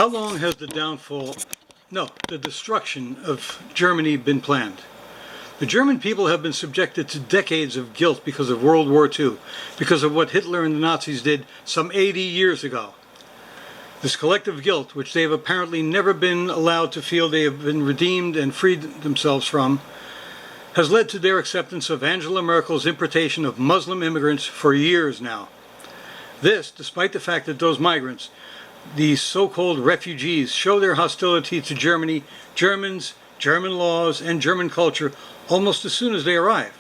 How long has the destruction of Germany been planned? The German people have been subjected to decades of guilt because of World War II, because of what Hitler and the Nazis did some 80 years ago. This collective guilt, which they have apparently never been allowed to feel they have been redeemed and freed themselves from, has led to their acceptance of Angela Merkel's importation of Muslim immigrants for years now. This, despite the fact that those migrants, these so-called refugees, show their hostility to Germany, Germans, German laws, and German culture almost as soon as they arrive.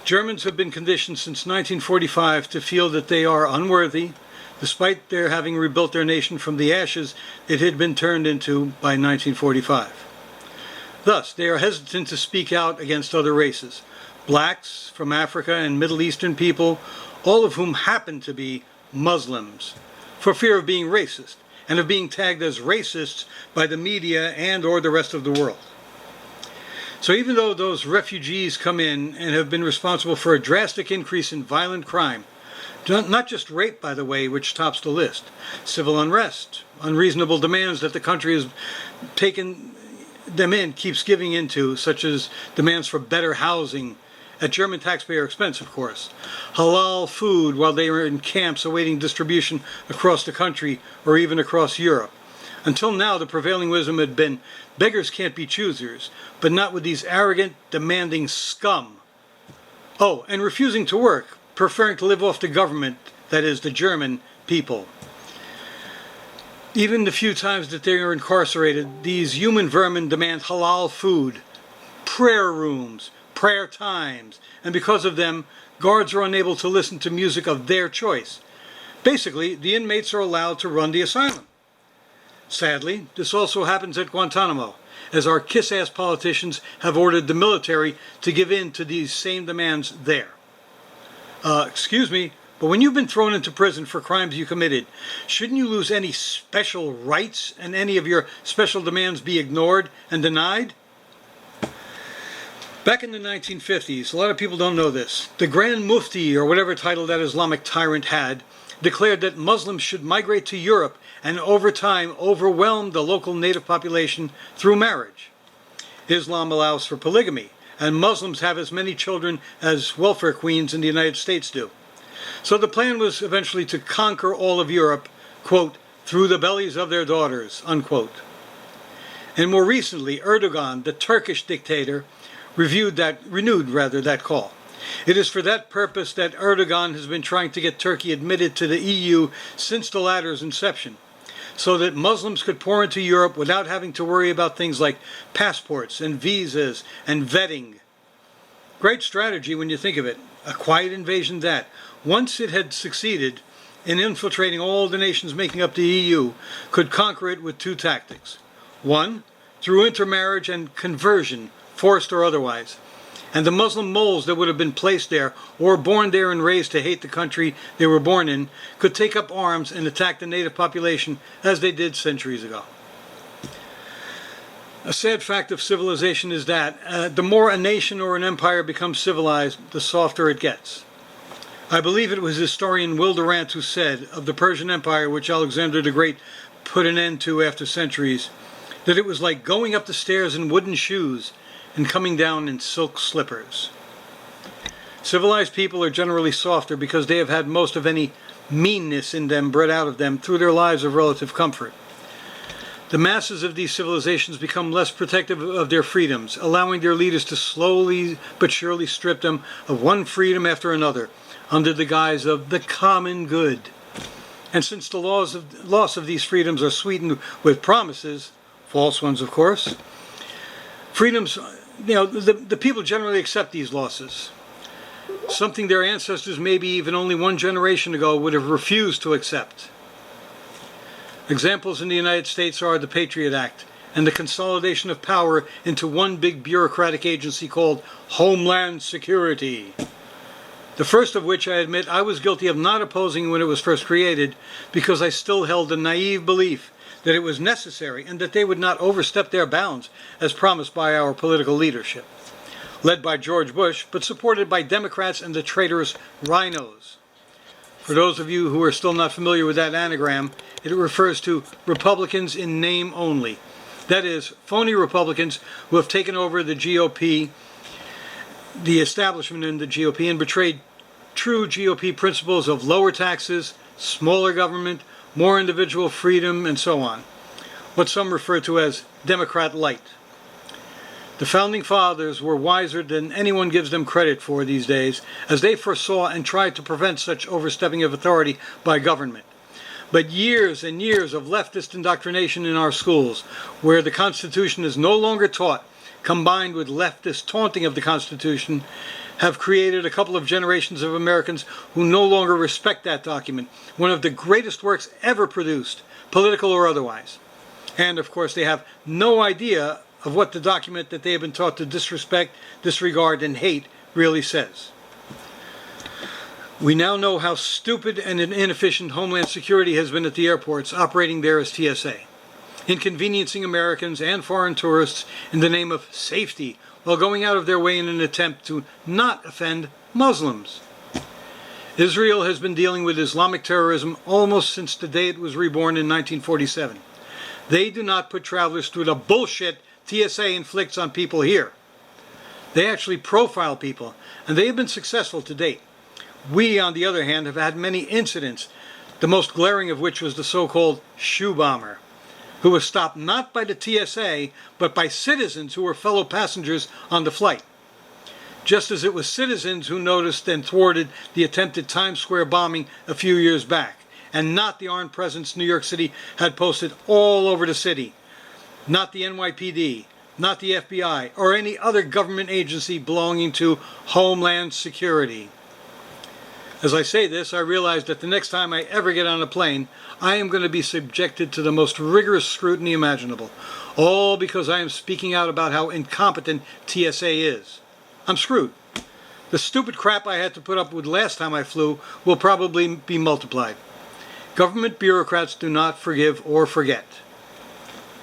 Germans have been conditioned since 1945 to feel that they are unworthy, despite their having rebuilt their nation from the ashes it had been turned into by 1945. Thus, they are hesitant to speak out against other races, blacks from Africa and Middle Eastern people, all of whom happen to be Muslims, for fear of being racist, and of being tagged as racists by the media and or the rest of the world. So even though those refugees come in and have been responsible for a drastic increase in violent crime, not just rape, by the way, which tops the list, civil unrest, unreasonable demands that the country has taken them in, keeps giving into, such as demands for better housing, at German taxpayer expense, of course, halal food while they were in camps awaiting distribution across the country or even across Europe. Until now, the prevailing wisdom had been, beggars can't be choosers, but not with these arrogant, demanding scum. Oh, and refusing to work, preferring to live off the government, that is, the German people. Even the few times that they are incarcerated, these human vermin demand halal food, prayer rooms, prayer times, and because of them, guards are unable to listen to music of their choice. Basically, the inmates are allowed to run the asylum. Sadly, this also happens at Guantanamo, as our kiss-ass politicians have ordered the military to give in to these same demands there. Excuse me, but when you've been thrown into prison for crimes you committed, shouldn't you lose any special rights and any of your special demands be ignored and denied? Back in the 1950s, a lot of people don't know this, the Grand Mufti, or whatever title that Islamic tyrant had, declared that Muslims should migrate to Europe and over time overwhelm the local native population through marriage. Islam allows for polygamy, and Muslims have as many children as welfare queens in the United States do. So the plan was eventually to conquer all of Europe, quote, through the bellies of their daughters, unquote. And more recently, Erdogan, the Turkish dictator, renewed that call. It is for that purpose that Erdogan has been trying to get Turkey admitted to the EU since the latter's inception, so that Muslims could pour into Europe without having to worry about things like passports and visas and vetting. Great strategy when you think of it. A quiet invasion that, once it had succeeded in infiltrating all the nations making up the EU, could conquer it with two tactics. One, through intermarriage and conversion, forced or otherwise, and the Muslim moles that would have been placed there or born there and raised to hate the country they were born in could take up arms and attack the native population as they did centuries ago. A sad fact of civilization is that the more a nation or an empire becomes civilized, the softer it gets. I believe it was historian Will Durant who said of the Persian Empire, which Alexander the Great put an end to after centuries, that it was like going up the stairs in wooden shoes and coming down in silk slippers. Civilized people are generally softer because they have had most of any meanness in them bred out of them through their lives of relative comfort. The masses of these civilizations become less protective of their freedoms, allowing their leaders to slowly but surely strip them of one freedom after another, under the guise of the common good. And since the loss of these freedoms are sweetened with promises, false ones of course, freedoms, the people generally accept these losses. Something their ancestors maybe even only one generation ago would have refused to accept. Examples in the United States are the Patriot Act and the consolidation of power into one big bureaucratic agency called Homeland Security. The first of which I admit I was guilty of not opposing when it was first created because I still held a naive belief that it was necessary and that they would not overstep their bounds as promised by our political leadership, led by George Bush, but supported by Democrats and the traitorous rhinos. For those of you who are still not familiar with that anagram, it refers to Republicans in name only. That is, phony Republicans who have taken over the GOP, the establishment in the GOP, and betrayed true GOP principles of lower taxes, smaller government, more individual freedom, and so on. What some refer to as Democrat light. The Founding Fathers were wiser than anyone gives them credit for these days, as they foresaw and tried to prevent such overstepping of authority by government. But years and years of leftist indoctrination in our schools, where the Constitution is no longer taught, combined with leftist taunting of the Constitution, have created a couple of generations of Americans who no longer respect that document, one of the greatest works ever produced, political or otherwise. And, of course, they have no idea of what the document that they have been taught to disrespect, disregard, and hate really says. We now know how stupid and inefficient Homeland Security has been at the airports, operating there as TSA, inconveniencing Americans and foreign tourists in the name of safety, while going out of their way in an attempt to not offend Muslims. Israel has been dealing with Islamic terrorism almost since the day it was reborn in 1947. They do not put travelers through the bullshit TSA inflicts on people here. They actually profile people, and they have been successful to date. We, on the other hand, have had many incidents, the most glaring of which was the so-called shoe bomber, who was stopped not by the TSA, but by citizens who were fellow passengers on the flight. Just as it was citizens who noticed and thwarted the attempted Times Square bombing a few years back, and not the armed presence New York City had posted all over the city, not the NYPD, not the FBI, or any other government agency belonging to Homeland Security. As I say this, I realize that the next time I ever get on a plane, I am going to be subjected to the most rigorous scrutiny imaginable, all because I am speaking out about how incompetent TSA is. I'm screwed. The stupid crap I had to put up with last time I flew will probably be multiplied. Government bureaucrats do not forgive or forget.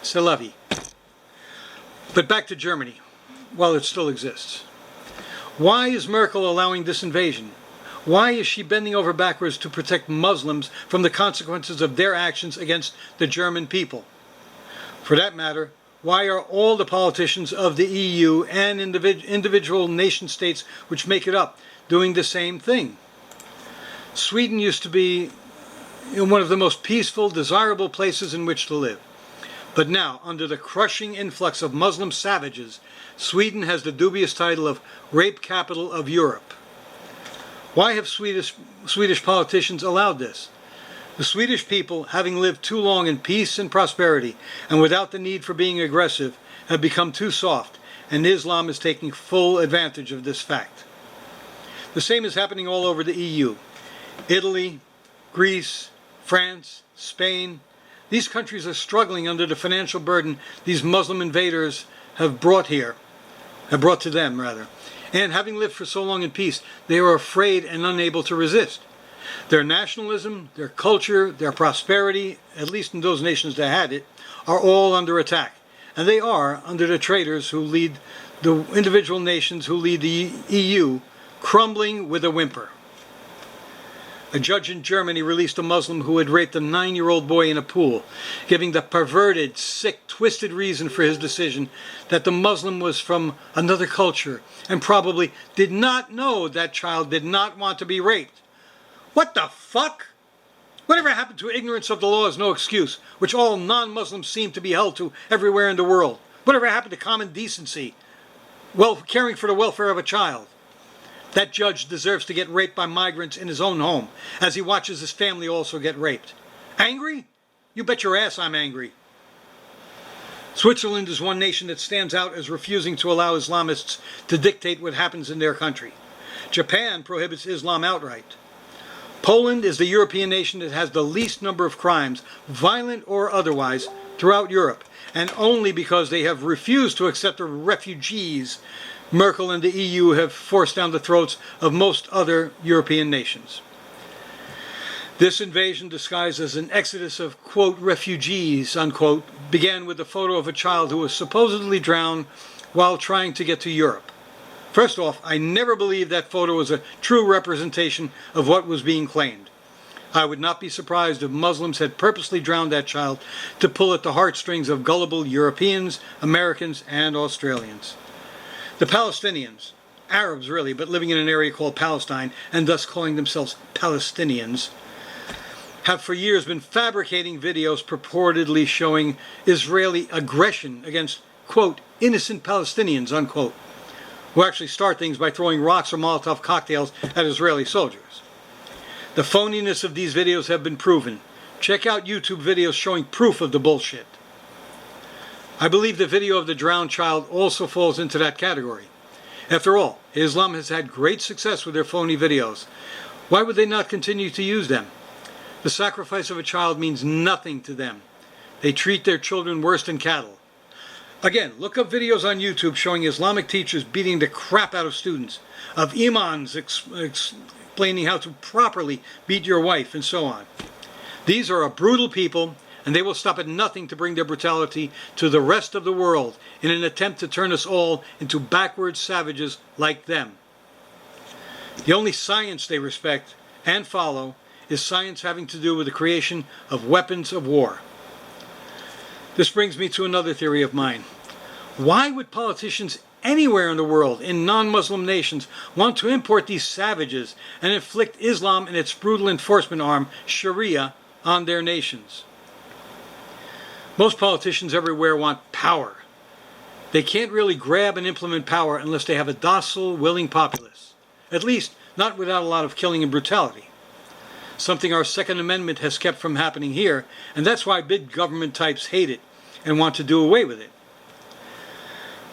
C'est la vie. But back to Germany, while it still exists. Why is Merkel allowing this invasion? Why is she bending over backwards to protect Muslims from the consequences of their actions against the German people? For that matter, why are all the politicians of the EU and individual nation states which make it up doing the same thing? Sweden used to be one of the most peaceful, desirable places in which to live. But now, under the crushing influx of Muslim savages, Sweden has the dubious title of rape capital of Europe. Why have Swedish politicians allowed this? The Swedish people, having lived too long in peace and prosperity, and without the need for being aggressive, have become too soft, and Islam is taking full advantage of this fact. The same is happening all over the EU. Italy, Greece, France, Spain. These countries are struggling under the financial burden these Muslim invaders have brought to them. And having lived for so long in peace, they are afraid and unable to resist. Their nationalism, their culture, their prosperity, at least in those nations that had it, are all under attack. And they are under the traitors who lead the individual nations who lead the EU, crumbling with a whimper. A judge in Germany released a Muslim who had raped a 9-year-old boy in a pool, giving the perverted, sick, twisted reason for his decision that the Muslim was from another culture and probably did not know that child did not want to be raped. What the fuck? Whatever happened to ignorance of the law is no excuse, which all non-Muslims seem to be held to everywhere in the world? Whatever happened to common decency? Caring for the welfare of a child? That judge deserves to get raped by migrants in his own home, as he watches his family also get raped. Angry? You bet your ass I'm angry. Switzerland is one nation that stands out as refusing to allow Islamists to dictate what happens in their country. Japan prohibits Islam outright. Poland is the European nation that has the least number of crimes, violent or otherwise, throughout Europe, and only because they have refused to accept the refugees Merkel and the EU have forced down the throats of most other European nations. This invasion, disguised as an exodus of, quote, refugees, unquote, began with the photo of a child who was supposedly drowned while trying to get to Europe. First off, I never believed that photo was a true representation of what was being claimed. I would not be surprised if Muslims had purposely drowned that child to pull at the heartstrings of gullible Europeans, Americans, and Australians. The Palestinians, Arabs really, but living in an area called Palestine, and thus calling themselves Palestinians, have for years been fabricating videos purportedly showing Israeli aggression against, quote, innocent Palestinians, unquote, who actually start things by throwing rocks or Molotov cocktails at Israeli soldiers. The phoniness of these videos have been proven. Check out YouTube videos showing proof of the bullshit. I believe the video of the drowned child also falls into that category. After all, Islam has had great success with their phony videos. Why would they not continue to use them? The sacrifice of a child means nothing to them. They treat their children worse than cattle. Again, look up videos on YouTube showing Islamic teachers beating the crap out of students, of imams explaining how to properly beat your wife, and so on. These are a brutal people, and they will stop at nothing to bring their brutality to the rest of the world in an attempt to turn us all into backward savages like them. The only science they respect and follow is science having to do with the creation of weapons of war. This brings me to another theory of mine. Why would politicians anywhere in the world, in non-Muslim nations, want to import these savages and inflict Islam and its brutal enforcement arm, Sharia, on their nations? Most politicians everywhere want power. They can't really grab and implement power unless they have a docile, willing populace. At least, not without a lot of killing and brutality. Something our Second Amendment has kept from happening here, and that's why big government types hate it and want to do away with it.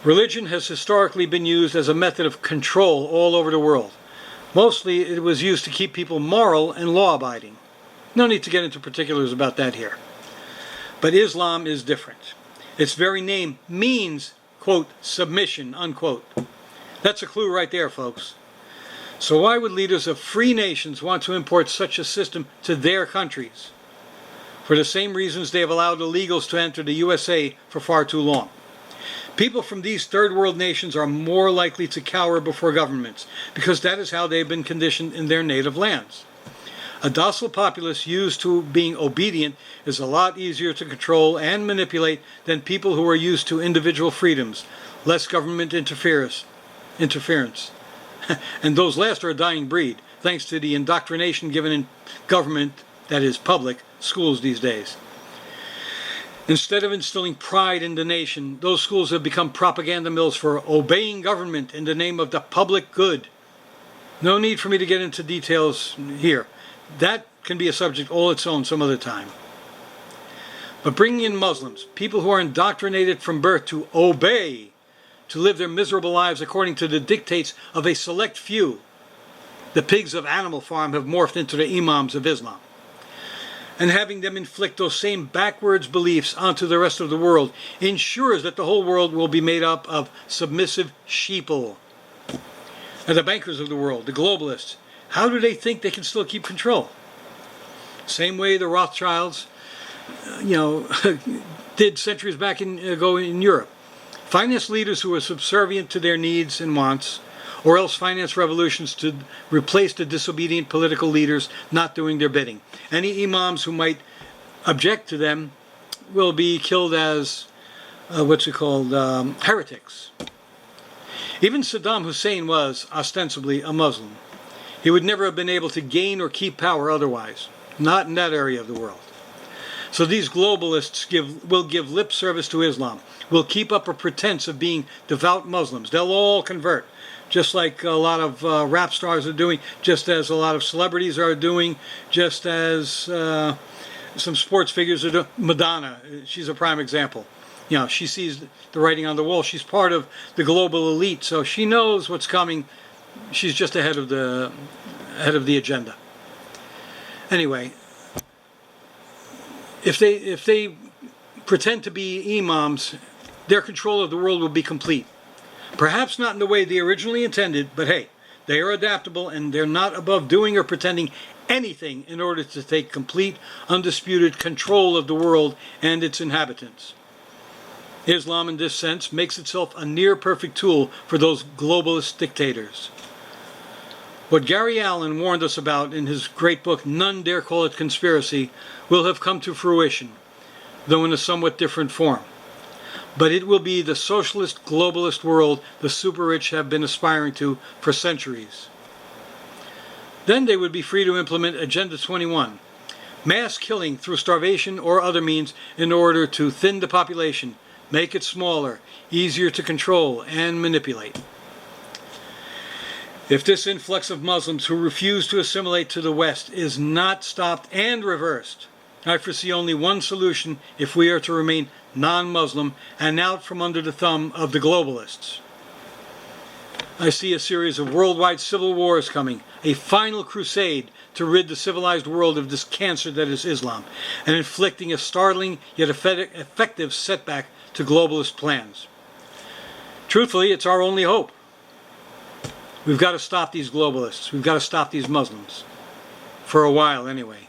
Religion has historically been used as a method of control all over the world. Mostly it was used to keep people moral and law-abiding. No need to get into particulars about that here. But Islam is different. Its very name means, quote, submission, unquote. That's a clue right there, folks. So why would leaders of free nations want to import such a system to their countries? For the same reasons they have allowed illegals to enter the USA for far too long. People from these third world nations are more likely to cower before governments, because that is how they have been conditioned in their native lands. A docile populace used to being obedient is a lot easier to control and manipulate than people who are used to individual freedoms, less government interference. And those last are a dying breed, thanks to the indoctrination given in government, that is public, schools these days. Instead of instilling pride in the nation, those schools have become propaganda mills for obeying government in the name of the public good. No need for me to get into details here. That can be a subject all its own some other time. But bringing in Muslims, people who are indoctrinated from birth to obey, to live their miserable lives according to the dictates of a select few. The pigs of Animal Farm have morphed into the imams of Islam. And having them inflict those same backwards beliefs onto the rest of the world ensures that the whole world will be made up of submissive sheeple. And the bankers of the world, the globalists, how do they think they can still keep control? Same way the Rothschilds, did centuries ago in Europe. Finance leaders who are subservient to their needs and wants, or else finance revolutions to replace the disobedient political leaders not doing their bidding. Any imams who might object to them will be killed as, heretics. Even Saddam Hussein was, ostensibly, a Muslim. He would never have been able to gain or keep power otherwise, not in that area of the world. So these globalists will give lip service to Islam, will keep up a pretense of being devout Muslims. They'll all convert, just like a lot of rap stars are doing, just as a lot of celebrities are doing, just as some sports figures are doing. Madonna, she's a prime example. She sees the writing on the wall. She's part of the global elite, so she knows what's coming. She's just ahead of the agenda. Anyway, if they pretend to be imams, their control of the world will be complete. Perhaps not in the way they originally intended, but hey, they are adaptable and they're not above doing or pretending anything in order to take complete, undisputed control of the world and its inhabitants. Islam, in this sense, makes itself a near-perfect tool for those globalist dictators. What Gary Allen warned us about in his great book, None Dare Call It Conspiracy, will have come to fruition, though in a somewhat different form. But it will be the socialist, globalist world the super-rich have been aspiring to for centuries. Then they would be free to implement Agenda 21, mass killing through starvation or other means in order to thin the population, make it smaller, easier to control and manipulate. If this influx of Muslims who refuse to assimilate to the West is not stopped and reversed, I foresee only one solution if we are to remain non-Muslim and out from under the thumb of the globalists. I see a series of worldwide civil wars coming, a final crusade to rid the civilized world of this cancer that is Islam, and inflicting a startling yet effective setback to globalist plans. Truthfully, it's our only hope. We've got to stop these globalists. We've got to stop these Muslims. For a while, anyway.